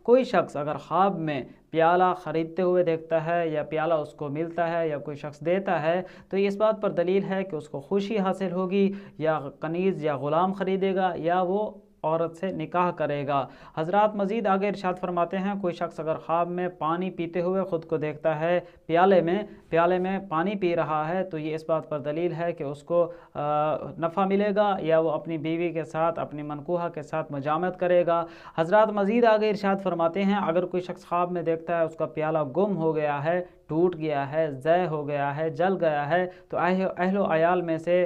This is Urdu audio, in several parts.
کوئی شخص اگر خواب میں پیالہ خریدتے ہوئے دیکھتا ہے یا پیالہ اس کو ملتا ہے یا کوئی شخص دیتا ہے تو یہ اس بات پر دلیل ہے کہ اس کو خوشی حاصل ہوگی، یا کنیز یا غلام خریدے گا یا وہ عورت سے نکاح کرے گا۔ حضرات مزید آگے ارشاد فرماتے ہیں، کوئی شخص اگر خواب میں پانی پیتے ہوئے خود کو دیکھتا ہے، پیالے میں پانی پی رہا ہے، تو یہ اس بات پر دلیل ہے کہ اس کو نفع ملے گا یا وہ اپنی بیوی کے ساتھ، اپنی منکوحہ کے ساتھ مجامعت کرے گا۔ حضرات مزید آگے ارشاد فرماتے ہیں، اگر کوئی شخص خواب میں دیکھتا ہے اس کا پیالہ گم ہو گیا ہے، ٹوٹ گیا ہے، ضائع ہو گیا ہے، جل گیا ہے، تو اہل و عیال میں سے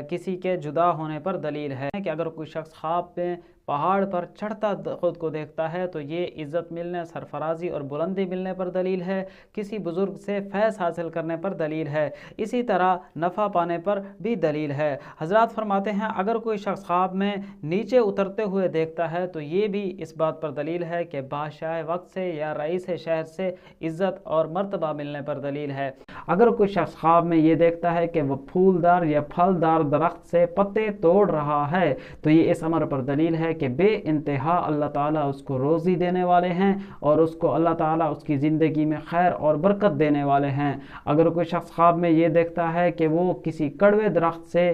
کسی کے جدا ہونے پر دلیل ہے کہ اگر کوئی شخص خواب میں پہاڑ پر چڑھتا خود کو دیکھتا ہے تو یہ عزت ملنے، سرفرازی اور بلندی ملنے پر دلیل ہے، کسی بزرگ سے فیض حاصل کرنے پر دلیل ہے، اسی طرح نفع پانے پر بھی دلیل ہے۔ حضرات فرماتے ہیں، اگر کوئی شخص خواب میں نیچے اترتے ہوئے دیکھتا ہے تو یہ بھی اس بات پر دلیل ہے کہ بادشاہ وقت سے یا رئیس شہر سے عزت اور مرتبہ ملنے پر دلیل ہے۔ اگر کوئی شخص خواب میں یہ دیکھتا ہے کہ وہ پھولدار یا پھلدار درخت سے پتے توڑ رہا ہے تو یہ اس امر پر دلیل ہے کہ بے انتہا اللہ تعالیٰ اس کو روزی دینے والے ہیں اور اس کو اللہ تعالیٰ اس کی زندگی میں خیر اور برکت دینے والے ہیں۔ اگر کوئی شخص خواب میں یہ دیکھتا ہے کہ وہ کسی کڑوے درخت سے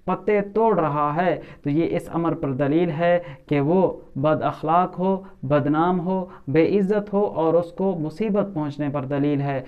پتے توڑ رہا ہے تو یہ اس امر پر دلیل ہے کہ وہ بد اخلاق ہو، بدنام ہو، بے عزت ہو اور اس کو مصیبت پہنچنے پر دلیل ہے۔